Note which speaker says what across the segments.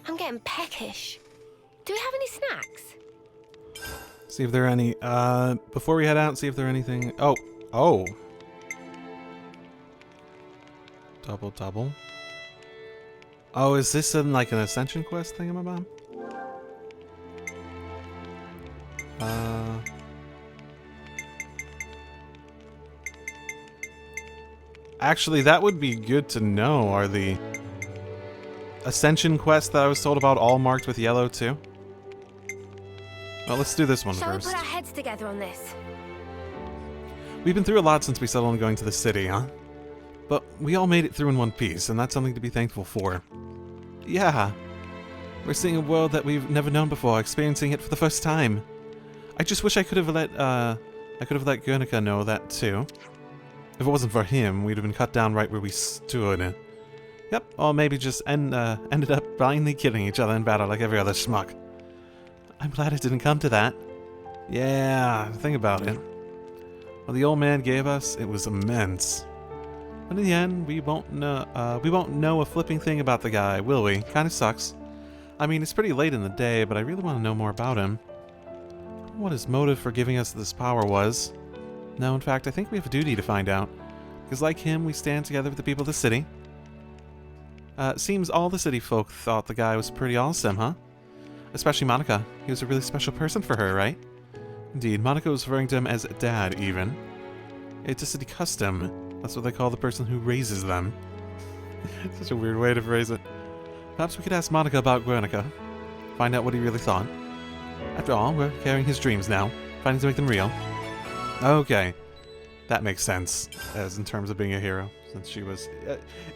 Speaker 1: I'm getting peckish. Do we have any snacks?
Speaker 2: See if there are any. Before we head out, see if there are anything. Oh. Double. Oh, is this like an ascension quest thingamabob? Actually, that would be good to know. Are the ascension quests that I was told about all marked with yellow too? Well, let's do this one
Speaker 1: Shall
Speaker 2: first.
Speaker 1: we put our heads together on this?
Speaker 2: We've been through a lot since we settled on going to the city, huh? But we all made it through in one piece, and that's something to be thankful for. Yeah. We're seeing a world that we've never known before, experiencing it for the first time. I just wish I could have let Guernica know that too. If it wasn't for him, we'd have been cut down right where we stood. Yep, or maybe just ended up blindly killing each other in battle like every other schmuck. I'm glad it didn't come to that. Yeah, think about it. What the old man gave us, it was immense. But in the end, we won't know a flipping thing about the guy, will we? Kinda sucks. I mean, it's pretty late in the day, but I really want to know more about him. What his motive for giving us this power was. No, in fact, I think we have a duty to find out. Because like him, we stand together with the people of the city. Seems all the city folk thought the guy was pretty awesome, huh? Especially Monica. He was a really special person for her, right? Indeed, Monica was referring to him as Dad, even. It's a city custom. That's what they call the person who raises them. Such a weird way to phrase it. Perhaps we could ask Monica about Guernica. Find out what he really thought. After all, we're carrying his dreams now. Fighting to make them real. Okay. That makes sense, as in terms of being a hero. Since she was...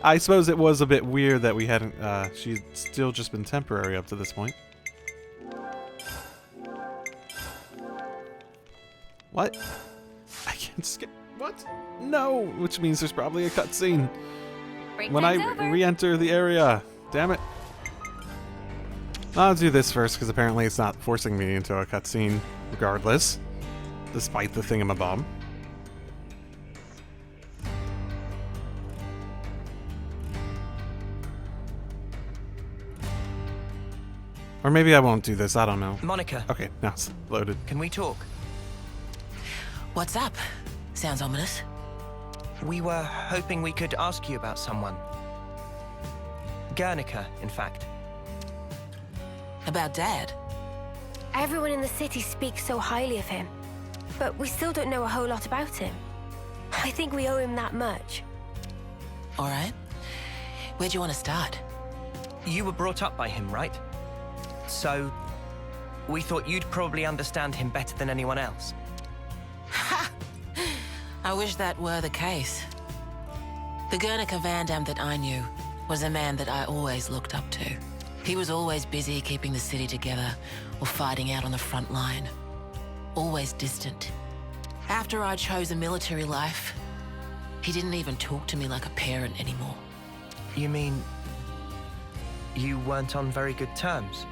Speaker 2: I suppose it was a bit weird that we hadn't... she'd still just been temporary up to this point. What? I can't skip... What? No! Which means there's probably a cutscene. When I re-enter the area. Damn it. I'll do this first, because apparently it's not forcing me into a cutscene regardless. Despite the thingamabob. Or maybe I won't do this, I don't know.
Speaker 3: Monica.
Speaker 2: Okay, now it's loaded.
Speaker 3: Can we talk?
Speaker 4: What's up? Sounds ominous.
Speaker 3: We were hoping we could ask you about someone. Guernica, in fact.
Speaker 4: About Dad?
Speaker 1: Everyone in the city speaks so highly of him, but we still don't know a whole lot about him. I think we owe him that much.
Speaker 4: All right. Where do you want to start?
Speaker 3: You were brought up by him, right? So, we thought you'd probably understand him better than anyone else.
Speaker 4: Ha! I wish that were the case. The Guernica Van Dam that I knew was a man that I always looked up to. He was always busy keeping the city together or fighting out on the front line. Always distant. After I chose a military life, he didn't even talk to me like a parent anymore.
Speaker 3: You mean... you weren't on very good terms?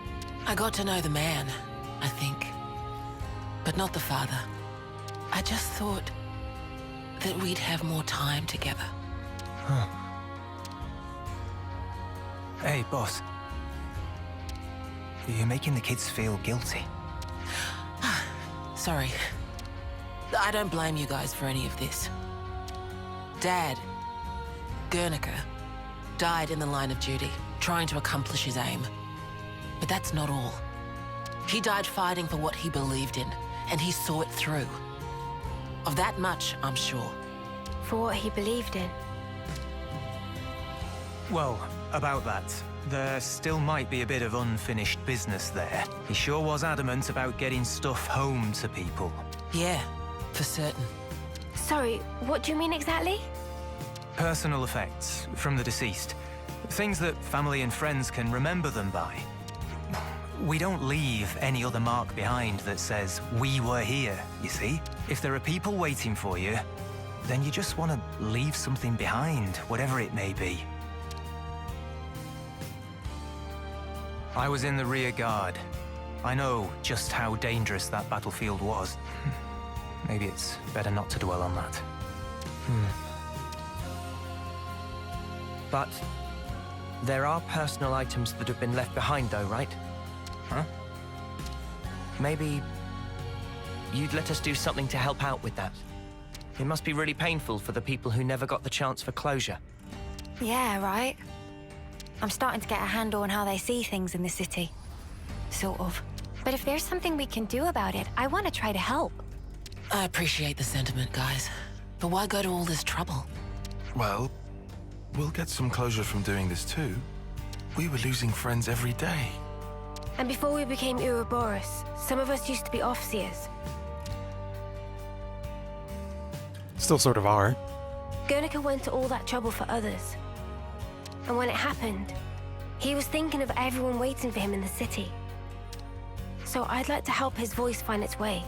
Speaker 4: I got to know the man, I think. But not the father. I just thought that we'd have more time together.
Speaker 3: Huh. Hey, boss. You're making the kids feel guilty.
Speaker 4: Sorry. I don't blame you guys for any of this. Dad, Guernica, died in the line of duty, trying to accomplish his aim. But that's not all. He died fighting for what he believed in, and he saw it through. Of that much, I'm sure.
Speaker 1: For what he believed in.
Speaker 5: Well, about that, there still might be a bit of unfinished business there. He sure was adamant about getting stuff home to people.
Speaker 4: Yeah, for certain.
Speaker 1: Sorry, what do you mean exactly?
Speaker 5: Personal effects from the deceased. Things that family and friends can remember them by. We don't leave any other mark behind that says, we were here, you see? If there are people waiting for you, then you just want to leave something behind, whatever it may be. I was in the rear guard. I know just how dangerous that battlefield was. Maybe it's better not to dwell on that.
Speaker 3: But there are personal items that have been left behind though, right?
Speaker 5: Huh?
Speaker 3: Maybe you'd let us do something to help out with that. It must be really painful for the people who never got the chance for closure.
Speaker 6: Yeah, right. I'm starting to get a handle on how they see things in the city. Sort of. But if there's something we can do about it, I want to try to help.
Speaker 4: I appreciate the sentiment, guys. But why go to all this trouble?
Speaker 7: Well, we'll get some closure from doing this too. We were losing friends every day.
Speaker 1: And before we became Ouroboros, some of us used to be Offseers.
Speaker 2: Still sort of are.
Speaker 1: Guernica went to all that trouble for others. And when it happened, he was thinking of everyone waiting for him in the city. So I'd like to help his voice find its way.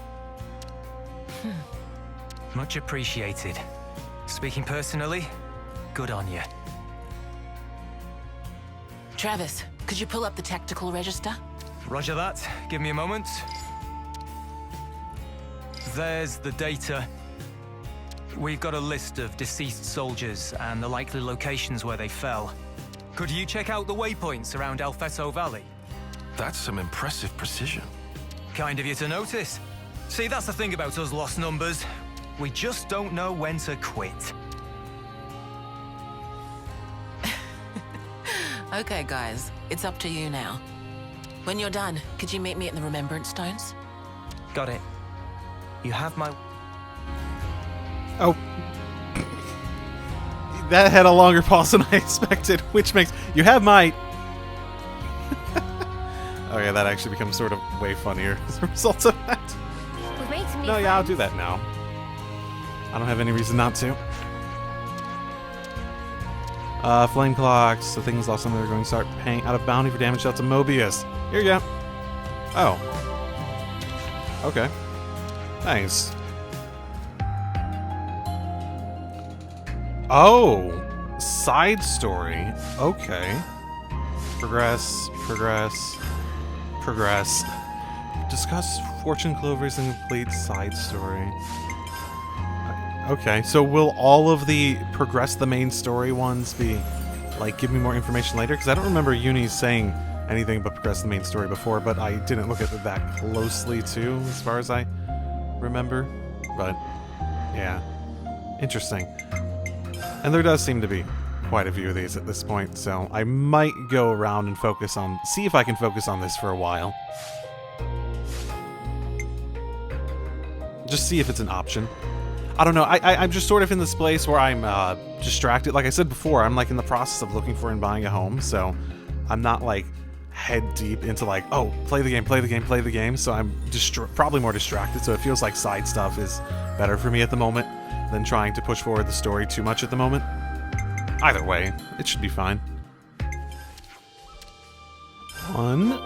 Speaker 5: Much appreciated. Speaking personally, good on you.
Speaker 4: Travis, could you pull up the tactical register?
Speaker 5: Roger that. Give me a moment. There's the data. We've got a list of deceased soldiers and the likely locations where they fell. Could you check out the waypoints around El Feto Valley?
Speaker 7: That's some impressive precision.
Speaker 5: Kind of you to notice. See, that's the thing about us lost numbers. We just don't know when to quit.
Speaker 4: Okay, guys, it's up to you now. When you're done, could you meet me at the Remembrance Stones?
Speaker 3: Got it. You have my...
Speaker 2: Oh. That had a longer pause than I expected, which makes... You have my... Okay, that actually becomes sort of way funnier as a result of that.
Speaker 1: We've made some new
Speaker 2: No, yeah, I'll
Speaker 1: friends.
Speaker 2: do that now. I don't have any reason not to. Flame clocks. The things lost something they're going to start paying out of bounty for damage dealt to Mobius. Here you go. Oh. Okay. Thanks. Oh. Side story. Okay. Progress. Discuss fortune clovers and complete side story. Okay, so will all of the progress the main story ones be, like, give me more information later? Because I don't remember Uni saying anything about progress the main story before, but I didn't look at it that closely, too, as far as I remember. But, yeah. Interesting. And there does seem to be quite a few of these at this point, so I might go around and see if I can focus on this for a while. Just see if it's an option. I don't know, I'm just sort of in this place where I'm distracted. Like I said before, I'm like in the process of looking for and buying a home, so I'm not like head deep into like, oh, play the game, so I'm probably more distracted, so it feels like side stuff is better for me at the moment than trying to push forward the story too much at the moment. Either way, it should be fine. 1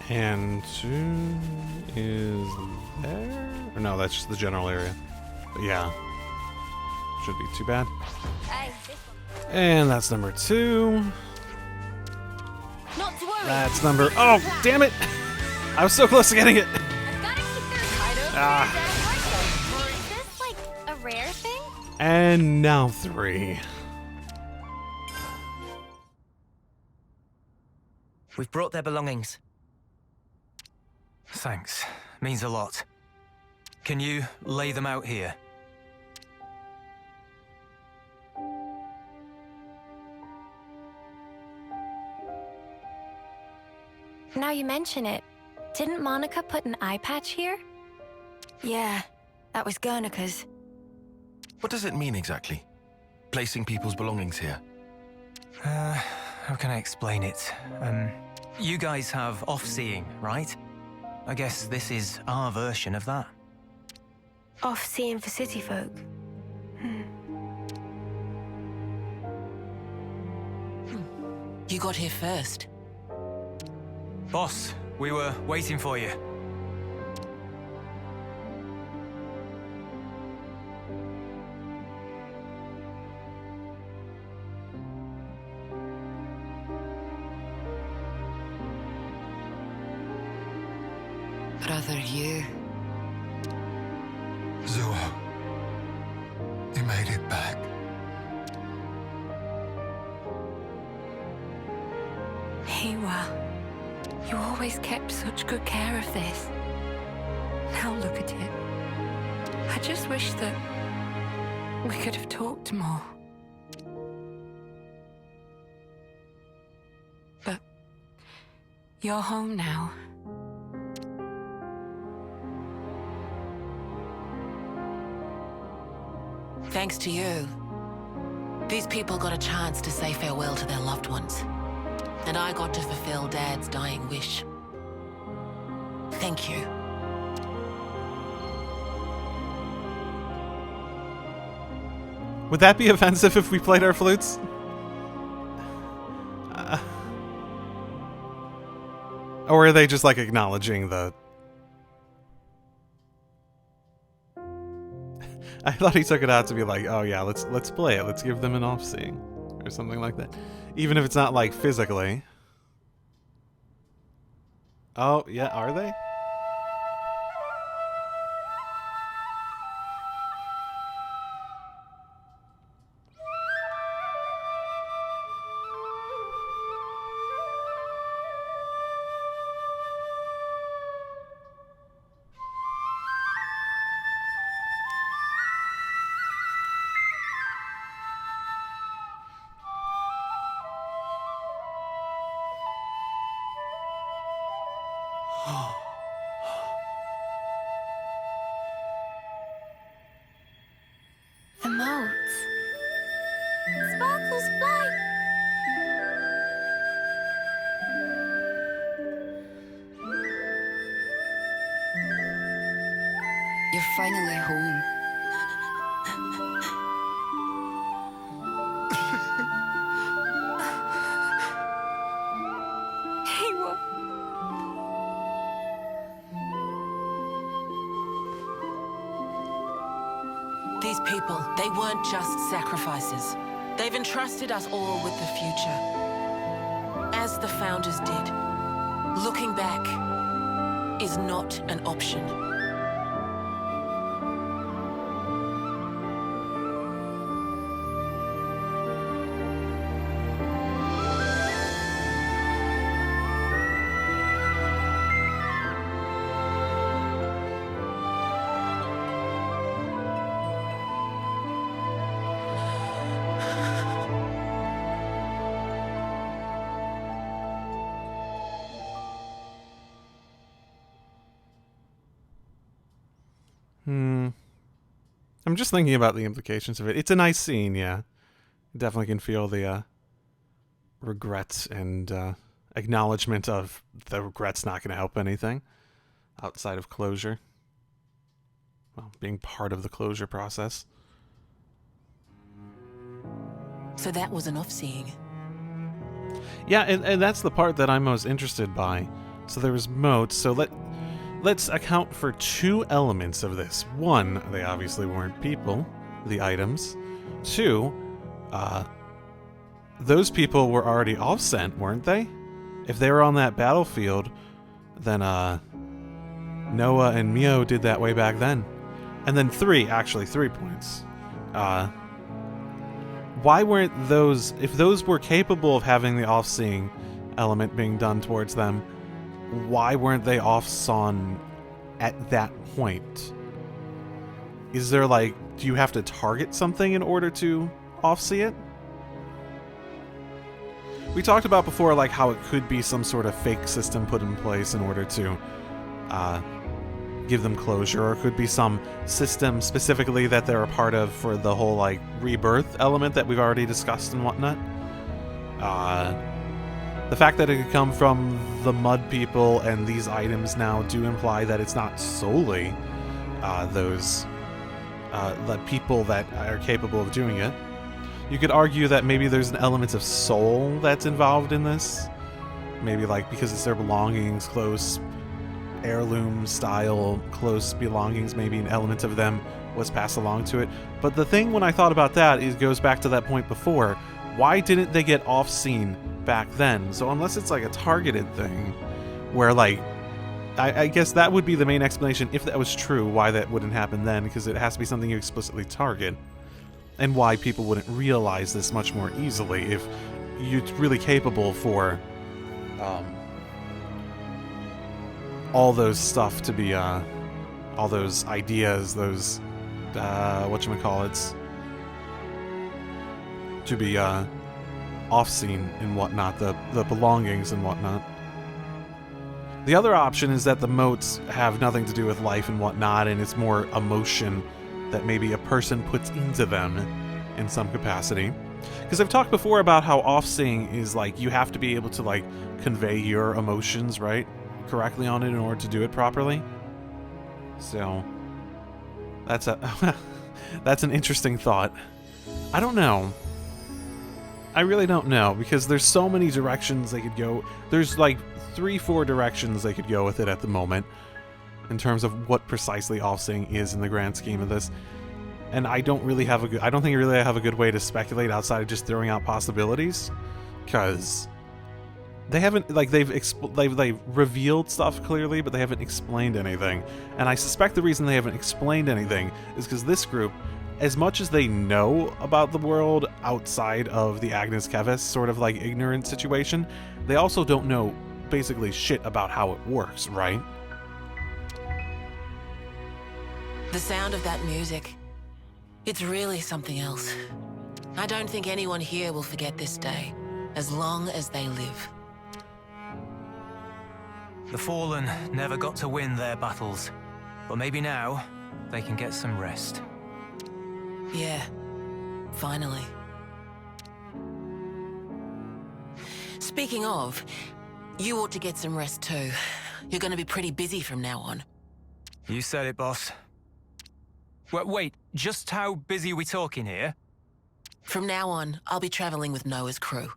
Speaker 2: and 2 is there? Or no, that's just the general area. But yeah, should be too bad. And that's number 2.
Speaker 1: Not to worry.
Speaker 2: That's number... Oh, damn it! I was so close to getting it.
Speaker 6: I've got to keep those
Speaker 2: Ah.
Speaker 6: Is this like a rare thing?
Speaker 2: And now 3.
Speaker 3: We've brought their belongings.
Speaker 5: Thanks. Means a lot. Can you lay them out here?
Speaker 6: Now you mention it, didn't Monica put an eye patch here? Yeah, that was Guernica's.
Speaker 7: What does it mean exactly? Placing people's belongings here?
Speaker 5: How can I explain it? You guys have off-seeing, right? I guess this is our version of that.
Speaker 1: Off-seeing for city folk.
Speaker 4: You got here first.
Speaker 5: Boss, we were waiting for you.
Speaker 6: Brother, you.
Speaker 8: Zua, you made it back.
Speaker 6: Hiwa, you always kept such good care of this. Now look at it. I just wish that we could have talked more. But you're home now.
Speaker 4: Thanks to you, these people got a chance to say farewell to their loved ones. And I got to fulfill Dad's dying wish. Thank you.
Speaker 2: Would that be offensive if we played our flutes? Or are they just like acknowledging the... I thought he took it out to be like, oh yeah, let's play it. Let's give them an off-seeing. Or something like that. Even if it's not like physically. Oh, yeah, are they?
Speaker 6: The motes. Sparkles fly. You're finally home. Hiwa.
Speaker 4: These people, they weren't just sacrifices. They've entrusted us all with the future. As the Founders did. Looking back is not an option.
Speaker 2: I'm just thinking about the implications of it. It's a nice scene, yeah. Definitely can feel the regrets and acknowledgement of the regrets not going to help anything outside of closure. Well, being part of the closure process.
Speaker 4: So that was an off-seeing.
Speaker 2: Yeah, and that's the part that I'm most interested by. So there was motes, so let's account for two elements of this. One, they obviously weren't people, the items. Two, those people were already off-sent, weren't they? If they were on that battlefield, then Noah and Mio did that way back then. And then 3 points. Why weren't those, if those were capable of having the off-seeing element being done towards them, why weren't they off-sawn at that point? Is there like, do you have to target something in order to off-see it? We talked about before like how it could be some sort of fake system put in place in order to give them closure, or it could be some system specifically that they're a part of for the whole like rebirth element that we've already discussed and whatnot. The fact that it could come from the mud people and these items now do imply that it's not solely the people that are capable of doing it. You could argue that maybe there's an element of soul that's involved in this. Maybe like because it's their belongings, close heirloom style, close belongings, maybe an element of them was passed along to it. But the thing when I thought about that is goes back to that point before. Why didn't they get off-scene back then? So unless it's like a targeted thing where like I guess that would be the main explanation, if that was true, why that wouldn't happen then, because it has to be something you explicitly target. And why people wouldn't realize this much more easily if you're really capable for all those stuff to be, all those ideas, those, whatchamacallits, to be, off-scene and whatnot, the belongings and whatnot. The other option is that the motes have nothing to do with life and whatnot, and it's more emotion that maybe a person puts into them in some capacity. Because I've talked before about how off-seeing is like, you have to be able to like convey your emotions, right, correctly on it in order to do it properly. So that's that's an interesting thought. I don't know. I really don't know, because there's so many directions they could go. There's like 3-4 directions they could go with it at the moment in terms of what precisely off-seeing is in the grand scheme of this. And I don't really have a good, I don't think I really have a good way to speculate outside of just throwing out possibilities, because they haven't, like, they've revealed stuff clearly, but they haven't explained anything. And I suspect the reason they haven't explained anything is because this group, as much as they know about the world outside of the Agnes Kevis sort of like ignorant situation, they also don't know basically shit about how it works, right?
Speaker 4: The sound of that music, it's really something else. I don't think anyone here will forget this day, as long as they live.
Speaker 5: The Fallen never got to win their battles, but maybe now they can get some rest.
Speaker 4: Yeah, finally. Speaking of, you ought to get some rest too. You're gonna be pretty busy from now on.
Speaker 5: You said it, boss. Wait, just how busy are we talking here?
Speaker 4: From now on, I'll be traveling with Noah's crew.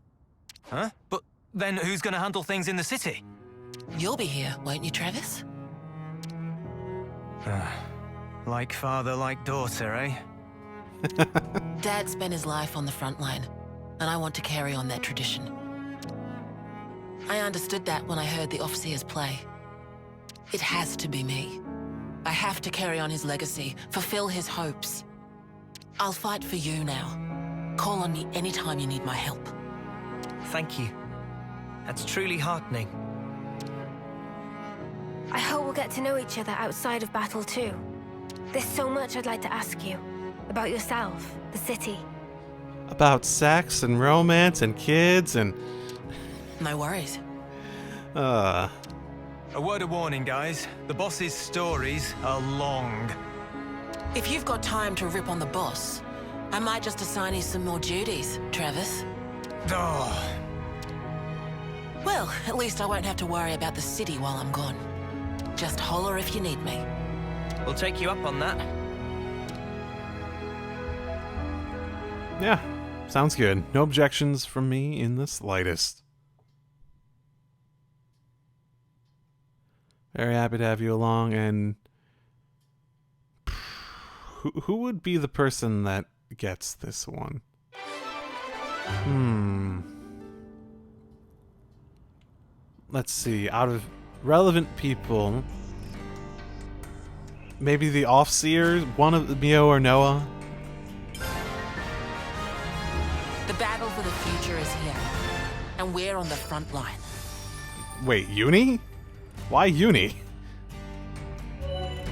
Speaker 5: Huh? But then who's gonna handle things in the city?
Speaker 4: You'll be here, won't you, Travis?
Speaker 5: Like father, like daughter, eh?
Speaker 4: Dad spent his life on the front line, and I want to carry on that tradition. I understood that when I heard the Officers play. It has to be me. I have to carry on his legacy, fulfill his hopes. I'll fight for you now. Call on me anytime you need my help.
Speaker 3: Thank you. That's truly heartening.
Speaker 1: I hope we'll get to know each other outside of battle too. There's so much I'd like to ask you. About yourself, the city.
Speaker 2: About sex and romance and kids and...
Speaker 4: No worries.
Speaker 5: A word of warning, guys. The boss's stories are long.
Speaker 4: If you've got time to rip on the boss, I might just assign you some more duties, Travis.
Speaker 5: Oh.
Speaker 4: Well, at least I won't have to worry about the city while I'm gone. Just holler if you need me.
Speaker 3: We'll take you up on that.
Speaker 2: Yeah, sounds good. No objections from me in the slightest. Very happy to have you along, and who would be the person that gets this one? Let's see, out of relevant people, maybe the Offseer, one of Mio or Noah?
Speaker 4: The battle for the future is here, and we're on the front line.
Speaker 2: Wait, Uni? Why Uni?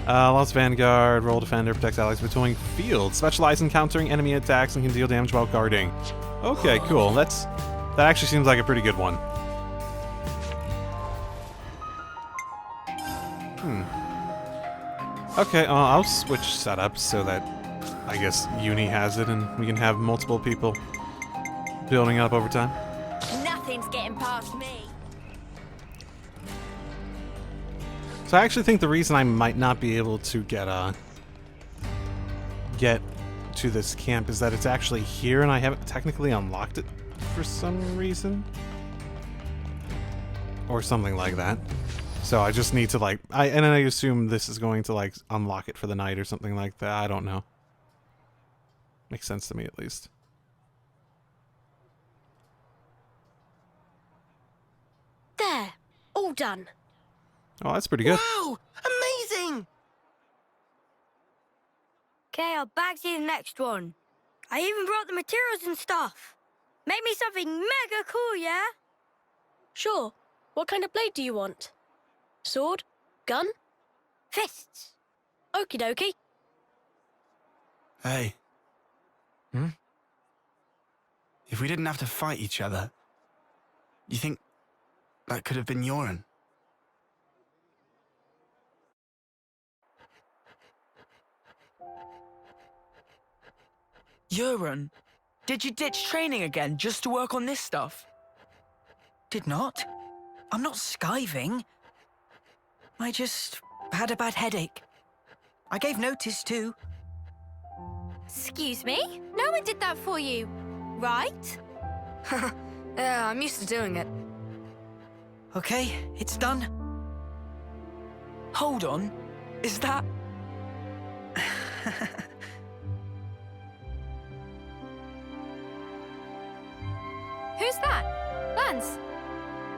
Speaker 2: Lost Vanguard, roll defender, protects allies between fields, specialize in countering enemy attacks and can deal damage while guarding. Okay, cool. That actually seems like a pretty good one. Okay, I'll switch setups so that I guess Uni has it and we can have multiple people building up over time.
Speaker 9: Nothing's getting past me.
Speaker 2: So I actually think the reason I might not be able to get to this camp is that it's actually here and I haven't technically unlocked it for some reason. Or something like that. So I just need to like, and I assume this is going to like unlock it for the night or something like that. I don't know. Makes sense to me at least.
Speaker 9: There. All done.
Speaker 2: Oh, that's pretty good.
Speaker 3: Wow! Amazing!
Speaker 9: Okay, I'll bag you the next one. I even brought the materials and stuff. Make me something mega cool, yeah?
Speaker 10: Sure. What kind of blade do you want? Sword? Gun?
Speaker 9: Fists.
Speaker 10: Okie dokie.
Speaker 11: Hey.
Speaker 3: Hmm?
Speaker 11: If we didn't have to fight each other, you think that could have been Yoren?
Speaker 12: Yoren, did you ditch training again just to work on this stuff? Did not. I'm not skiving. I just had a bad headache. I gave notice too.
Speaker 9: Excuse me? No one did that for you, right?
Speaker 12: Yeah, I'm used to doing it. Okay, it's done. Hold on. Is that...
Speaker 9: Who's that? Lance?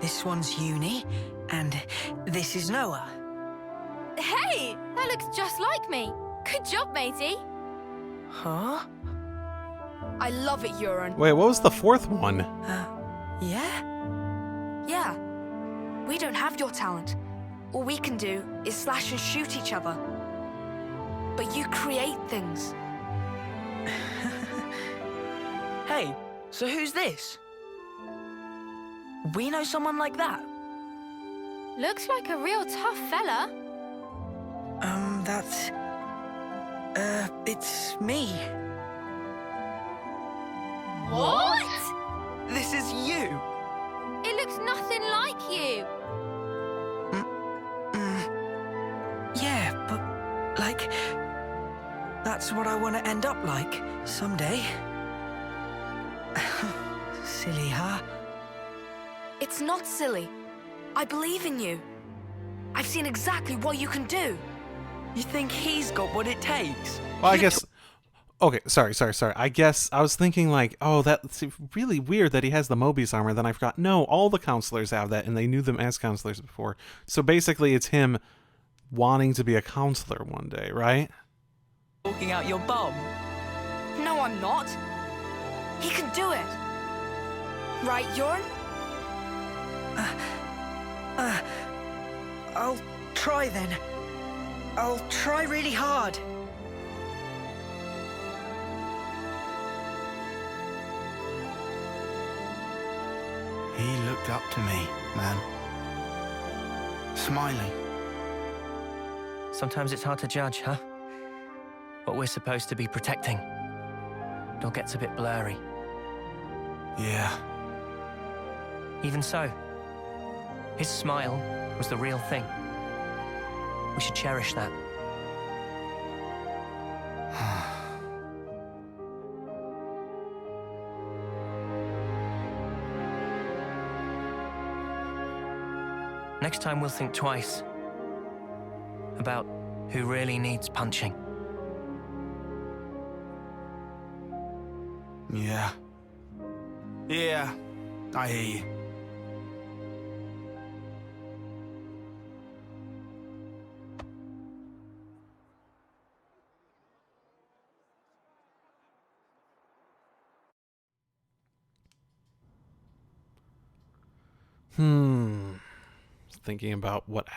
Speaker 12: This one's Uni, and this is Noah.
Speaker 9: Hey! That looks just like me. Good job, matey.
Speaker 12: Huh?
Speaker 6: I love it, Yoren.
Speaker 2: Wait, what was the fourth one?
Speaker 12: Yeah?
Speaker 6: Yeah. We don't have your talent. All we can do is slash and shoot each other. But you create things.
Speaker 12: Hey, so who's this? We know someone like that?
Speaker 9: Looks like a real tough fella.
Speaker 12: That's... it's me.
Speaker 9: What?
Speaker 12: This is you.
Speaker 9: It looks nothing like you.
Speaker 12: Yeah, but, like... That's what I want to end up like, someday. Silly, huh?
Speaker 6: It's not silly. I believe in you. I've seen exactly what you can do.
Speaker 12: You think he's got what it takes?
Speaker 2: Well, I guess... Okay, sorry. I guess I was thinking like, oh, that's really weird that he has the Mobius armor. Then I forgot, no, all the counselors have that, and they knew them as counselors before. So basically it's him wanting to be a counselor one day, right?
Speaker 12: Walking out your bum?
Speaker 6: No, I'm not. He can do it. Right, Yoren?
Speaker 12: I'll try then. I'll try really hard.
Speaker 11: He looked up to me, man. Smiling.
Speaker 3: Sometimes it's hard to judge, huh? What we're supposed to be protecting. It all gets a bit blurry.
Speaker 11: Yeah.
Speaker 3: Even so, his smile was the real thing. We should cherish that. Next time we'll think twice about who really needs punching.
Speaker 11: Yeah. Yeah, I hear you.
Speaker 2: Thinking about what...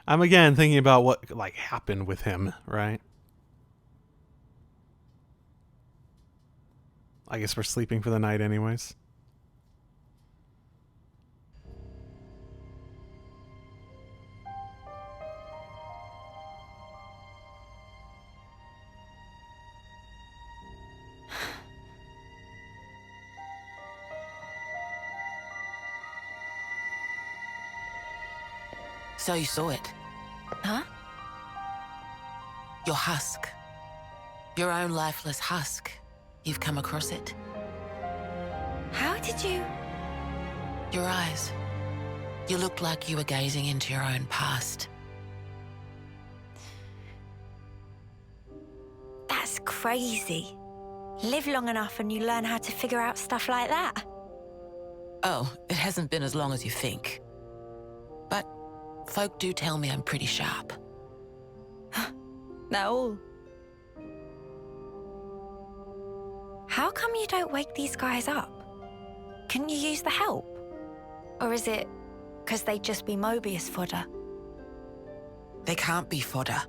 Speaker 2: I'm again thinking about what, like, happened with him, right? I guess we're sleeping for the night anyways.
Speaker 4: So you saw it?
Speaker 6: Huh?
Speaker 4: Your husk. Your own lifeless husk. You've come across it?
Speaker 9: How did you...
Speaker 4: Your eyes. You looked like you were gazing into your own past.
Speaker 9: That's crazy. Live long enough and you learn how to figure out stuff like that.
Speaker 4: Oh, it hasn't been as long as you think. But Folk do tell me I'm pretty sharp.
Speaker 12: That all?
Speaker 6: How come you don't wake these guys up? Couldn't you use the help? Or is it because they'd just be Mobius fodder?
Speaker 4: They can't be fodder.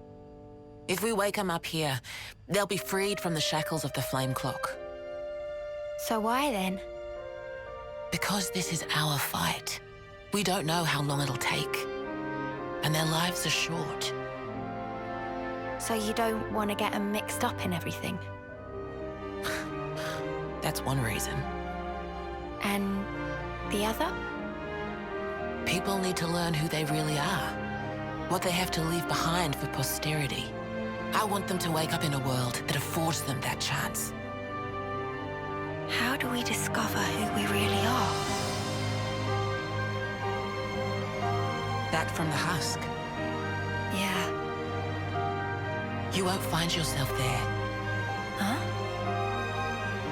Speaker 4: If we wake them up here, they'll be freed from the shackles of the flame clock.
Speaker 6: So why then?
Speaker 4: Because this is our fight. We don't know how long it'll take. And their lives are short.
Speaker 6: So you don't want to get them mixed up in everything?
Speaker 4: That's one reason.
Speaker 6: And the other?
Speaker 4: People need to learn who they really are. What they have to leave behind for posterity. I want them to wake up in a world that affords them that chance.
Speaker 6: How do we discover who we really are?
Speaker 4: That from the husk.
Speaker 6: Yeah.
Speaker 4: You won't find yourself there.
Speaker 6: Huh?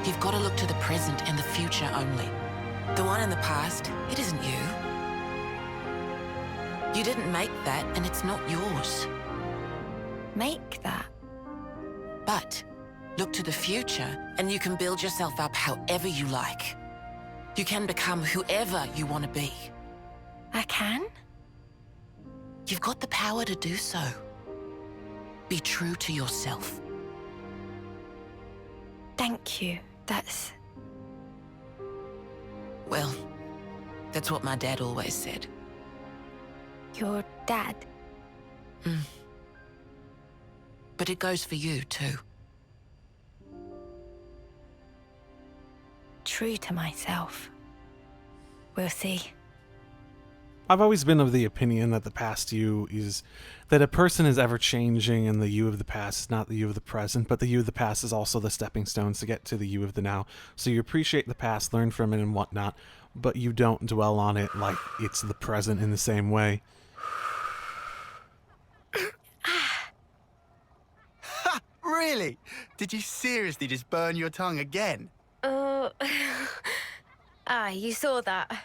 Speaker 4: You've got to look to the present and the future only. The one in the past, it isn't you. You didn't make that, and it's not yours.
Speaker 6: Make that?
Speaker 4: But look to the future, and you can build yourself up however you like. You can become whoever you want to be.
Speaker 6: I can?
Speaker 4: You've got the power to do so. Be true to yourself.
Speaker 6: Thank you. That's...
Speaker 4: Well, that's what my dad always said.
Speaker 6: Your dad?
Speaker 4: But it goes for you, too.
Speaker 6: True to myself. We'll see.
Speaker 2: I've always been of the opinion that the past you is that a person is ever changing, and the you of the past is not the you of the present, but the you of the past is also the stepping stones to get to the you of the now. So you appreciate the past, learn from it and whatnot, but you don't dwell on it like it's the present in the same way.
Speaker 11: Really? Did you seriously just burn your tongue again?
Speaker 1: You saw that.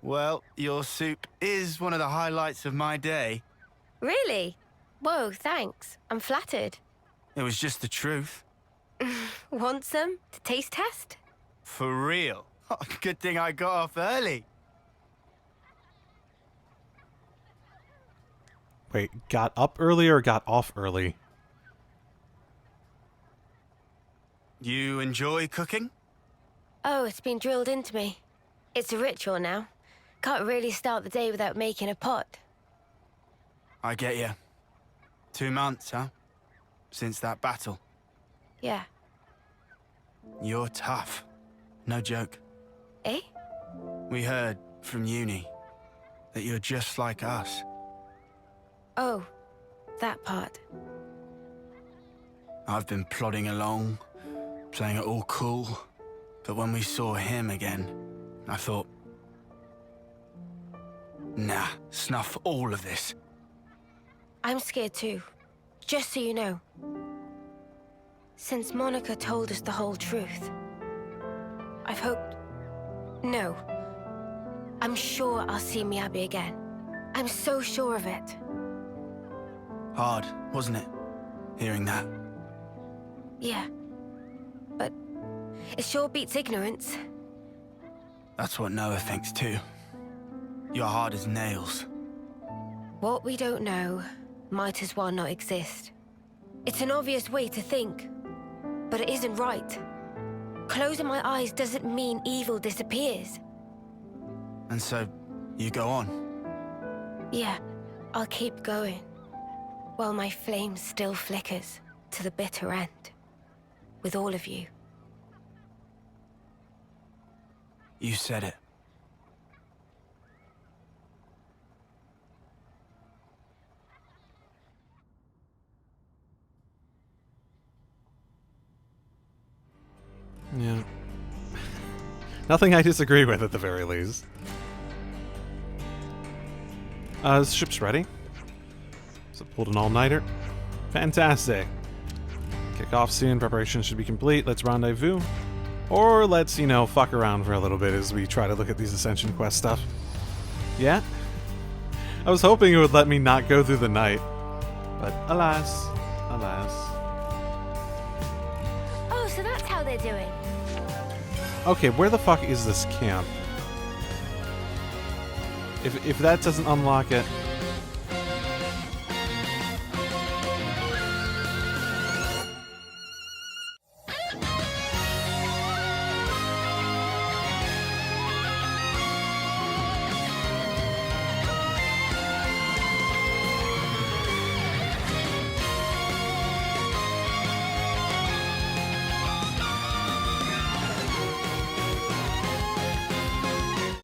Speaker 11: Well, your soup is one of the highlights of my day.
Speaker 1: Really? Whoa, thanks. I'm flattered.
Speaker 11: It was just the truth.
Speaker 1: Want some to taste test?
Speaker 11: For real. Good thing I got off early.
Speaker 2: Wait, got up early or got off early?
Speaker 11: You enjoy cooking?
Speaker 1: Oh, it's been drilled into me. It's a ritual now. Can't really start the day without making a pot.
Speaker 11: I get you. 2 months, huh? Since that battle.
Speaker 1: Yeah.
Speaker 11: You're tough. No joke.
Speaker 1: Eh?
Speaker 11: We heard from uni that you're just like us.
Speaker 1: Oh, that part.
Speaker 11: I've been plodding along, playing it all cool, but when we saw him again, I thought, nah, snuff all of this.
Speaker 1: I'm scared too, just so you know. Since Monica told us the whole truth, I've hoped... No. I'm sure I'll see Miyabi again. I'm so sure of it.
Speaker 11: Hard, wasn't it? Hearing that.
Speaker 1: Yeah. But it sure beats ignorance.
Speaker 11: That's what Noah thinks too. You're hard as nails.
Speaker 1: What we don't know might as well not exist. It's an obvious way to think, but it isn't right. Closing my eyes doesn't mean evil disappears.
Speaker 11: And so, you go on?
Speaker 1: Yeah, I'll keep going. While my flame still flickers to the bitter end. With all of you.
Speaker 11: You said it.
Speaker 2: Yeah. Nothing I disagree with, at the very least. The ship's ready. So pulled an all-nighter. Fantastic. Kick off soon. Preparation should be complete. Let's rendezvous. Or let's, fuck around for a little bit as we try to look at these Ascension Quest stuff. Yeah? I was hoping it would let me not go through the night. But alas, alas.
Speaker 1: Oh, so that's how they're doing.
Speaker 2: Okay, where the fuck is this camp? If that doesn't unlock it...